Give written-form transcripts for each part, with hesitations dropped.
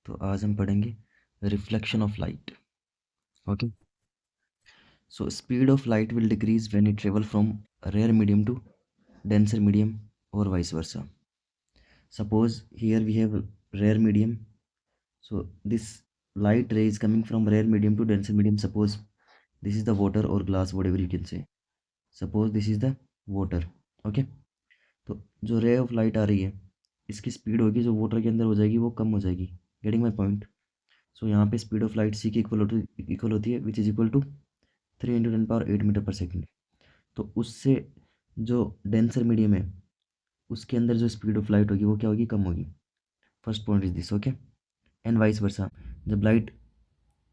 तो आज हम पढ़ेंगे reflection of light. Okay, so speed of light will decrease when it travel from rare medium to denser medium or vice versa. Suppose here we have rare medium, so this light ray is coming from rare medium to denser medium. Suppose this is the water or glass, whatever you can say. Suppose this is the water. Okay, तो जो ray of light आ रही है इसकी speed होगी जो water के अंदर हो जाएगी वो कम हो जाएगी। Getting my point? सो यहाँ पे स्पीड ऑफ लाइट सी की इक्वल होती है which is equal to 3 × 10⁸ metre per second. तो उससे जो डेंसर मीडियम है उसके अंदर जो स्पीड ऑफ लाइट होगी वो क्या होगी, कम होगी। First point is this. Okay, and vice versa, जब लाइट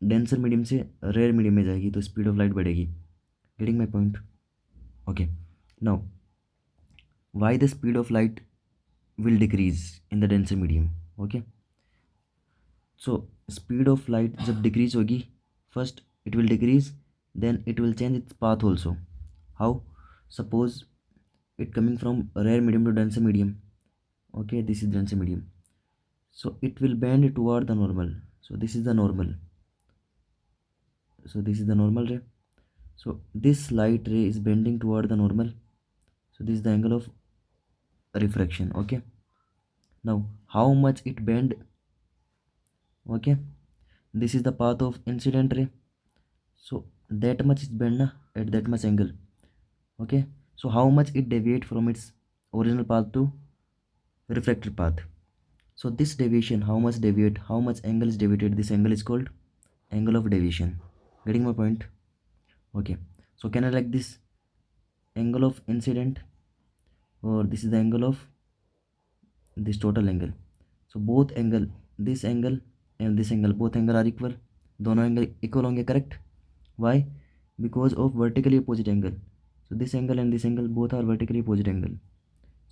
डेंसर मीडियम से रेयर मीडियम में जाएगी तो स्पीड ऑफ लाइट बढ़ेगी। Getting my point? Okay, now why the speed of light will decrease in the denser medium? Okay, so speed of light जब decrease होगी, first it will decrease, then it will change its path also. How? Suppose it coming from rare medium to denser medium. Okay, this is denser medium, so it will bend toward the normal. So this is the normal, so this is the normal ray. So this light ray is bending toward the normal, so this is the angle of refraction. Okay, now how much it bend? Okay, this is the path of incident ray, so that much is bend na, at that much angle. Okay, so how much it deviate from its original path to refracted path? So this deviation, how much deviate, how much angle is deviated, this angle is called angle of deviation. Getting my point? Okay, so can I like this angle of incident, or this is the angle of this total angle? So both angle, this angle and this angle, both angle are equal. दोनों angle equal होंगे, correct? Why? Because of vertically opposite angle. So this angle and this angle both are vertically opposite angle.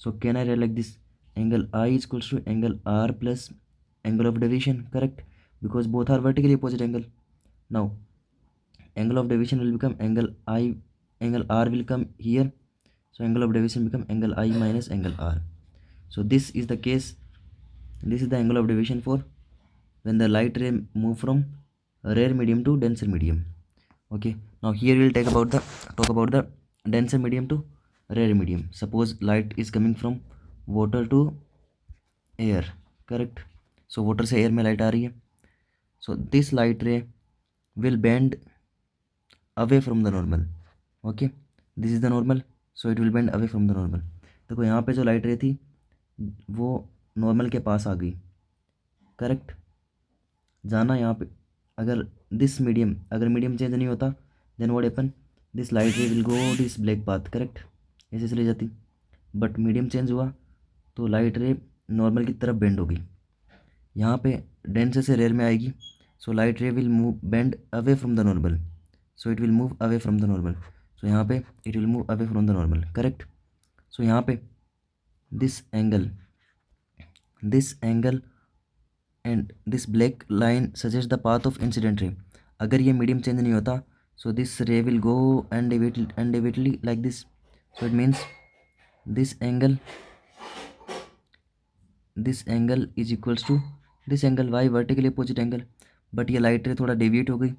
So can I write like this? Angle I is equals to angle R plus angle of deviation, correct? Because both are vertically opposite angle. Now angle of deviation will become angle I, angle R will come here, so angle of deviation become angle I minus angle R. So this is the case, this is the angle of deviation for when the light ray move from rare medium to denser medium. Okay, now here we will talk about the denser medium to rare medium. Suppose light is coming from water to air, correct? So water से air में light आ रही है, so this light ray will bend away from the normal. Okay, this is the normal, so it will bend away from the normal. देखो यहाँ पे जो light ray थी वो normal के पास आ गई, करेक्ट? जाना यहाँ पे, अगर दिस मीडियम, अगर मीडियम चेंज नहीं होता then what happen, this light ray will go this black path, correct? ऐसे चली जाती, बट मीडियम चेंज हुआ तो लाइट रे नॉर्मल की तरफ बेंड होगी। यहाँ पे डेंसर से रेयर में आएगी, so light ray will move bend away from the normal, so it will move away from the normal. So यहाँ पे it will move away from the normal, correct? So यहाँ पे this angle and this black line suggest the path of incident ray. अगर ये medium change नहीं होता, so this ray will go undeviatedly like this, so it means this angle is equals to this angle, why? Vertically opposite angle, but ये light ray थोड़ा deviate हो गई,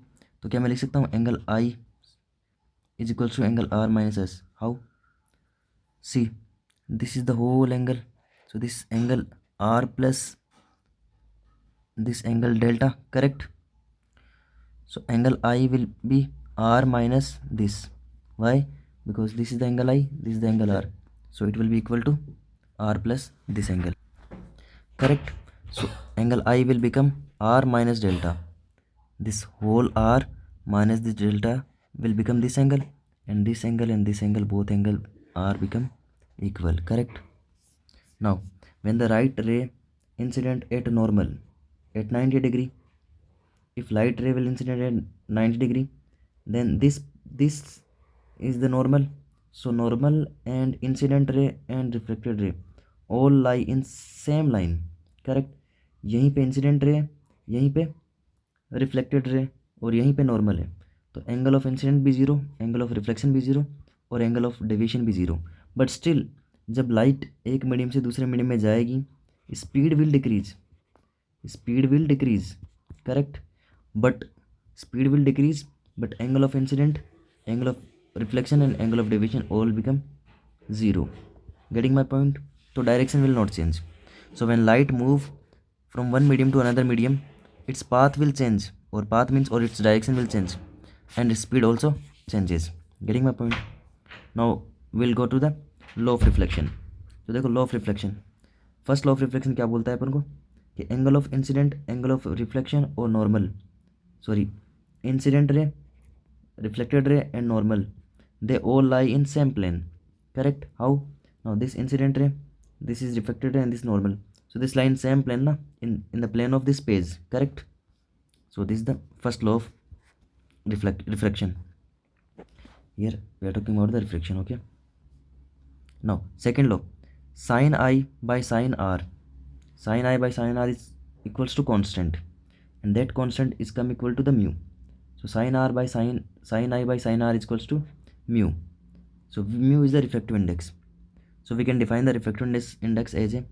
तो क्या मैं लिख सकता हूँ angle I is equals to angle R minus S. How? See, this is the whole angle, so this angle R plus this angle delta, correct? So angle I will be R minus this. Why? Because this is the angle I, this is the angle R, so it will be equal to R plus this angle, correct? So angle I will become R minus delta, this whole R minus this delta will become this angle, and this angle and this angle, both angle R become equal, correct? Now when the light ray incident at normal at 90 degree, if light ray will incident at 90 degree, then this is the normal. So normal and incident ray and reflected ray all lie in same line, correct? यहीं पे incident ray है, यहीं पे reflected ray, और यहीं पे normal है, तो एंगल ऑफ इंसिडेंट भी ज़ीरो, एंगल ऑफ रिफ्लेक्शन भी ज़ीरो, और एंगल ऑफ डेविएशन भी ज़ीरो। बट स्टिल जब लाइट एक मीडियम से दूसरे मीडियम में जाएगी, speed will decrease, speed will decrease, correct? But speed will decrease, but angle of incident, angle of reflection and angle of deviation all become 0. Getting my point? So direction will not change. So when light move from one medium to another medium, its path will change, or path means or its direction will change, and its speed also changes. Getting my point? Now we'll go to the law of reflection. तो देखो law of reflection, first law of reflection क्या बोलता है अपन को कि angle of incident, angle of reflection और normal, sorry, incident ray, reflected ray and normal, they all lie in same plane, correct? How? Now this incident ray, this is reflected ray and this normal, so this lie in same plane na, in the plane of this page, correct? So this is the first law of refraction. Here we are talking about the refraction, okay? Now second law, sin I by sin r, sin I by sin r is equals to constant, and that constant is come equal to the mu. So sin r by sin I by sin r is equals to mu. So mu is the refractive index. So we can define the refractive index as a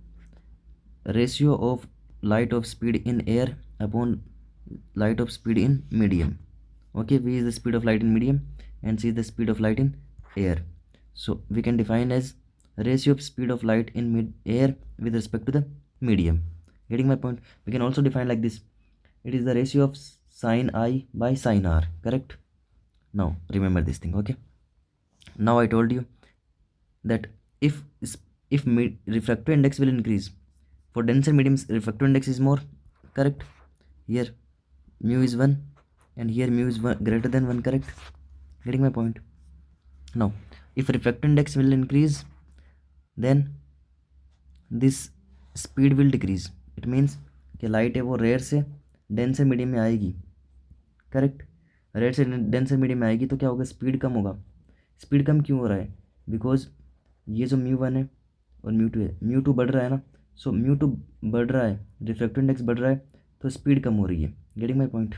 ratio of light of speed in air upon light of speed in medium. Okay, v is the speed of light in medium and c is the speed of light in air. So we can define as ratio of speed of light in air with respect to the medium. Getting my point? We can also define like this. It is the ratio of sin I by sin r, correct? Now remember this thing, okay? Now I told you that if refractive index will increase, for denser mediums refractive index is more, correct? Here mu is 1 and here mu is greater than 1, correct? Getting my point? Now if refractive index will increase, then this speed will decrease. It means कि light है वो rare से denser medium में आएगी, correct? Rare से denser medium में आएगी तो क्या होगा, स्पीड कम होगा. स्पीड कम क्यों हो रहा है? बिकॉज ये जो म्यू 1 है और म्यू 2 है, म्यू 2 बढ़ रहा है ना, सो म्यू 2 बढ़ रहा है, रिफ्रैक्टिव इंडेक्स बढ़ रहा है, तो स्पीड कम हो रही है. Getting my point?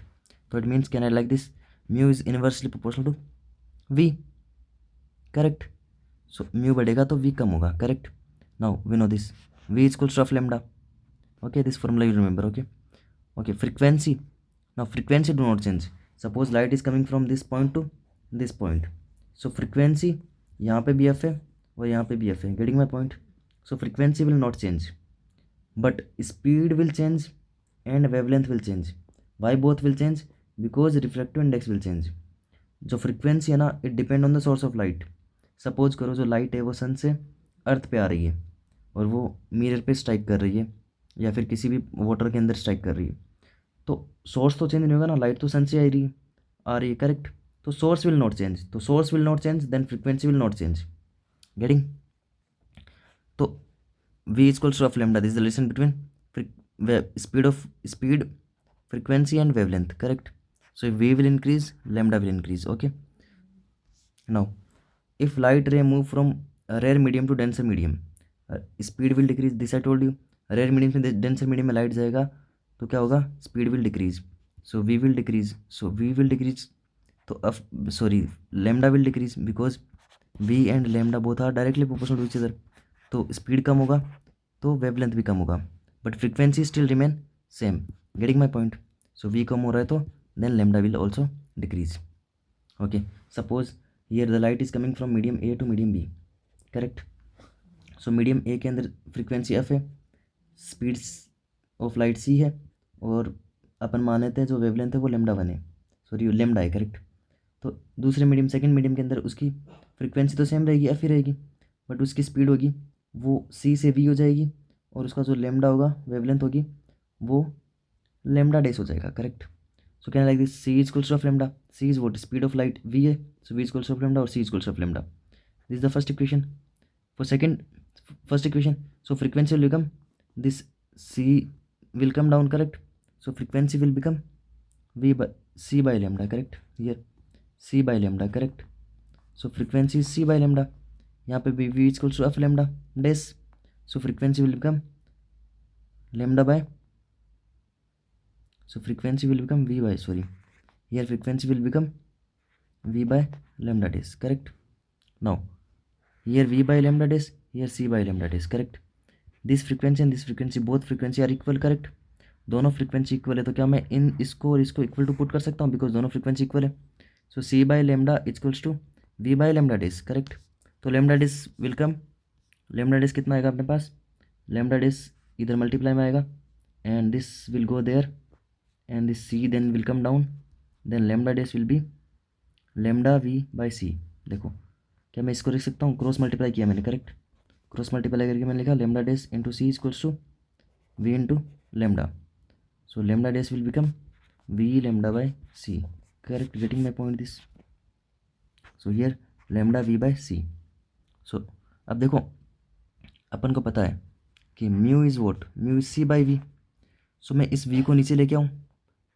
तो it means can I like this, mu is inversely proportional to v, correct? So mu बढ़ेगा तो वी कम होगा, correct? Now we know this, v is equals to of lambda. Okay, this formula you remember, okay. Frequency, now frequency do not change. Suppose light is coming from this point to this point, so frequency यहाँ पे भी f है और यहाँ पे भी f है. Getting my point? So frequency will not change, but speed will change and wavelength will change. Why both will change? Because refractive index will change. जो frequency है ना, it depend on the source of light. Suppose करो जो light है वो sun से अर्थ पे आ रही है और वो मिरर पे स्ट्राइक कर रही है या फिर किसी भी वाटर के अंदर स्ट्राइक कर रही है, तो सोर्स तो चेंज नहीं होगा ना, लाइट तो सन से आ रही है, करेक्ट? तो सोर्स विल नॉट चेंज, तो source will not change, then frequency will not change. Getting? तो v equals to of lambda, this is the relation between speed frequency and wavelength, correct? So v will increase, lambda will increase. Okay, now if light ray move from rare medium to denser medium, speed will decrease. This I told you, rare medium से denser medium में light जाएगा तो क्या होगा, speed will decrease, so v will decrease. So v will decrease तो अब sorry lambda will decrease, because v and lambda both are directly proportional to each other. तो speed कम होगा तो वेवलेंथ भी कम होगा, but frequency still remain same. Getting my point? So v कम हो रहा है तो then lambda will also decrease. Okay, suppose here the light is coming from medium A to medium B, correct? So medium A के अंदर frequency F है, speed of light C है, और अपन मानते हैं जो वेवलेंथ है वो लेमडा 1 है, सॉरी लेमडा है, करेक्ट? तो दूसरे मीडियम, सेकंड मीडियम के अंदर उसकी फ्रीक्वेंसी तो सेम रहेगी, एफ ही रहेगी, बट उसकी स्पीड होगी वो सी से वी हो जाएगी, और उसका जो लेमडा होगा, वेवलेंथ होगी, वो लेमडा डेस हो जाएगा, correct? So can like this, c is equals to of lambda, c is what, speed of light v है, so v is equals to of lambda और c is equals to of lambda. This is the first equation. For first equation, so frequency will become this c will come down, correct? So frequency will become c by lambda, correct? Here c by lambda, correct? So frequency is c by lambda. यहाँ पे भी v is equals to f lambda dash, so frequency will become lambda by, so frequency will become v by, sorry, here frequency will become v by lambda dash, correct? Now here v by lambda dash, here c by lambda dash, correct? This frequency and this frequency, both frequency are equal, correct? दोनों frequency equal है, तो क्या मैं इन इसको और इसको equal to put कर सकता हूँ, बिकॉज दोनों फ्रीक्वेंसी इक्वल है. So c by lambda equals to v by lambda dash. Correct. तो lambda dash will come, lambda dash कितना आएगा अपने पास, लेमडा डेस इधर मल्टीप्लाई में आएगा and this will go there and this c then will come down, then lambda dash will be lambda v by c. देखो क्या मैं इसको लिख सकता हूँ, क्रॉस मल्टीप्लाई किया मैंने. करेक्ट. क्रॉस मल्टीप्लाई करके मैंने लिखा lambda dash into c equals to v into lambda. So lambda dash will become v lambda by c. Correct. Getting my point this. So here lambda v by c. So अब देखो अपन को पता है कि mu is what, mu is c by v. So मैं इस we को नीचे लेके आऊँ,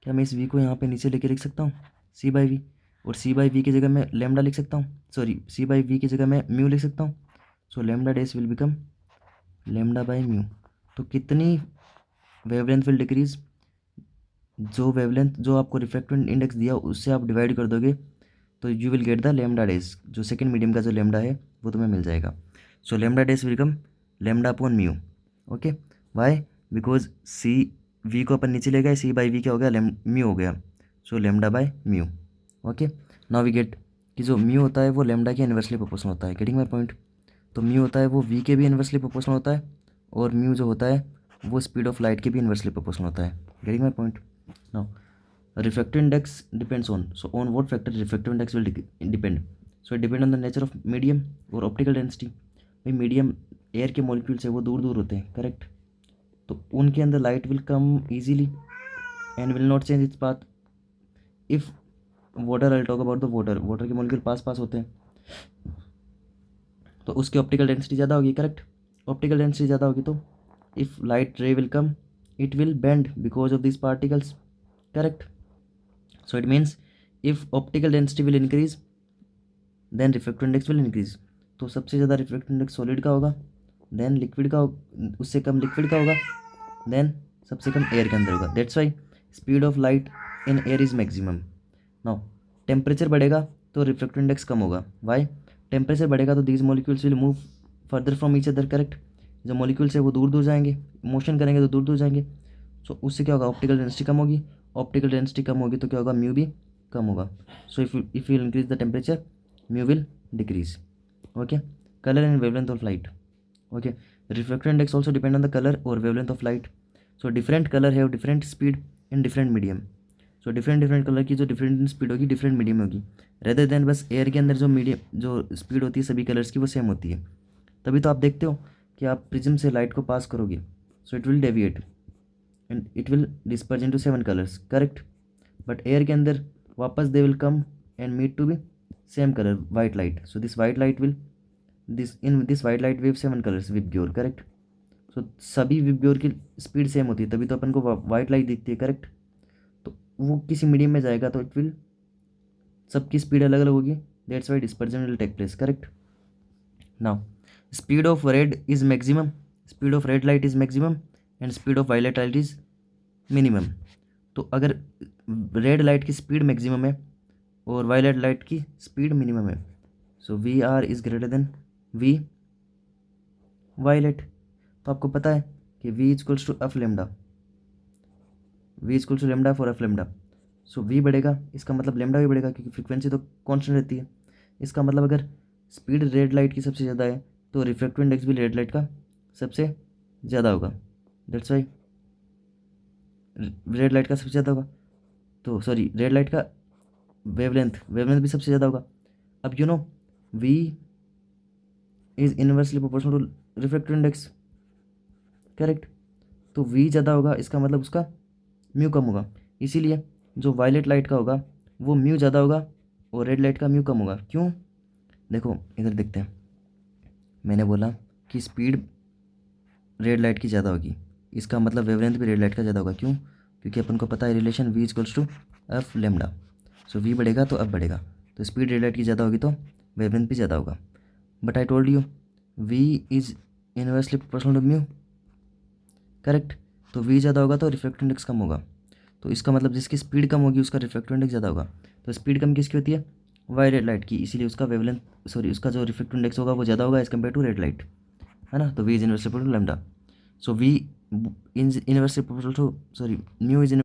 क्या मैं इस वी को यहाँ पे नीचे लेके लिख सकता हूँ सी बाई वी, और सी बाई वी की जगह मैं लेमडा लिख सकता हूँ, सॉरी सी बाई वी की जगह मैं म्यू लिख सकता हूँ. So lambda dash will become lambda by mu. तो कितनी वेवलेंथ विल डिक्रीज, जो वेवलेंथ जो आपको रिफ्रैक्टिव इंडेक्स दिया उससे आप डिवाइड कर दोगे तो you will get the lambda dash, जो सेकंड मीडियम का जो लेमडा है वो तुम्हें मिल जाएगा. So lambda dash will come lambda upon mu. Okay. Why, because C v को अपन नीचे ले गए, सी बाई वी क्या हो गया, म्यू हो गया. So lambda by mu. Okay. Now we get कि जो म्यू होता है वो लेमडा के इन्वर्सली प्रोपोर्शनल होता है. Getting my point. तो म्यू होता है वो वी के भी इन्वर्सली प्रोपोर्शनल होता है, और म्यू जो होता है वो स्पीड ऑफ लाइट के भी इन्वर्सली प्रोपोर्शनल होता है. Getting my point. Now refractive index depends on, so on what factor refractive index will depend. So it depend on the nature of medium और optical density. भाई medium air के molecules है वो दूर दूर होते हैं. करेक्ट. तो उनके अंदर light will come easily and will not change its path. if water, I'll talk about the water, water के मॉलिक्यूल पास पास होते हैं तो उसकी ऑप्टिकल डेंसिटी ज़्यादा होगी. करेक्ट. ऑप्टिकल डेंसिटी ज़्यादा होगी तो if light ray will come it will bend because of this particles. Correct. So it means if optical density will increase then refractive index will increase. तो सबसे ज़्यादा refractive index solid का होगा, then liquid का, उससे कम liquid का होगा, then सबसे कम एयर के अंदर होगा. That's why speed of light in air is maximum. Now temperature बढ़ेगा तो रिफ्रैक्टिव इंडेक्स कम होगा. वाई, टेम्परेचर बढ़ेगा तो these molecules will move further from each other. Correct. जो मॉलिक्यूल्स है वो दूर दूर जाएंगे, मोशन करेंगे तो दूर दूर जाएंगे. सो उससे क्या होगा, ऑप्टिकल डेंसिटी कम होगी. ऑप्टिकल डेंसिटी कम होगी तो क्या होगा, म्यू भी कम होगा. So if you increase the temperature mu will decrease. Okay. Colour and wavelength of light. Okay. Refractive index also depend on the colour और wavelength of light. So different colour have different speed in different medium. So different colour की जो different speed होगी different medium होगी, rather than बस air के अंदर जो medium जो स्पीड होती है सभी कलर्स की वो सेम होती है. तभी तो आप देखते हो कि आप प्रिज्म से लाइट को पास करोगे सो it will deviate and it will disperse into 7 colors. Correct. But air के अंदर वापस they will come and meet to be same color, white light. So this white light will in this white light wave 7 colors VIBGYOR. Correct. So सभी VIBGYOR की speed same होती है तभी तो अपन को वाइट लाइट दिखती है. करेक्ट. तो वो किसी मीडियम में जाएगा तो इट विल सबकी स्पीड अलग अलग होगी. That's why dispersion will take place. Correct. Now speed of red is maximum, speed of red light is maximum and speed of violet light is minimum. तो अगर रेड लाइट की speed maximum है और violet light की speed minimum है, so V R is greater than V violet. तो आपको पता है कि V equals to F lambda, V equals to lambda for F lambda. So V बढ़ेगा इसका मतलब लेमडा भी बढ़ेगा क्योंकि फ्रीक्वेंसी तो कॉन्स्टेंट रहती है. इसका मतलब अगर स्पीड रेड लाइट की सबसे ज़्यादा है तो रिफ्रैक्टिव इंडेक्स भी रेड लाइट का सबसे ज़्यादा होगा. दैट्स वाई रेड लाइट का सबसे ज़्यादा होगा. तो सॉरी रेड लाइट का वेवलेंथ भी सबसे ज़्यादा होगा. अब you know V is inversely proportional to refractive index. Correct. तो वी ज़्यादा होगा इसका मतलब उसका म्यू कम होगा. इसीलिए जो वायलेट लाइट का होगा वो म्यू ज़्यादा होगा और रेड लाइट का म्यू कम होगा. क्यों, देखो इधर देखते हैं. मैंने बोला कि स्पीड रेड लाइट की ज़्यादा होगी, इसका मतलब वेवलेंथ भी रेड लाइट का ज़्यादा होगा. क्यों, क्योंकि अपन को पता है relation V equals to F lambda. So V बढ़ेगा तो एफ बढ़ेगा, तो स्पीड रेड लाइट की ज़्यादा होगी तो वेवलेंथ भी ज़्यादा होगा. But I told you V is inversely proportional to mu. Correct. तो वी ज़्यादा होगा तो रिफ्रैक्टिव इंडेक्स कम होगा. तो इसका मतलब जिसकी स्पीड कम होगी उसका रिफ्रैक्टिव इंडेक्स ज़्यादा होगा. तो स्पीड कम किसकी होती है, वायलेट लाइट की, इसीलिए उसका वेवलेंथ सॉरी उसका जो रिफ्रैक्टिव इंडेक्स होगा वो ज़्यादा होगा as compare to red light, है ना. तो V is inversely proportional to lambda. So V inverse proportional to, sorry, mu is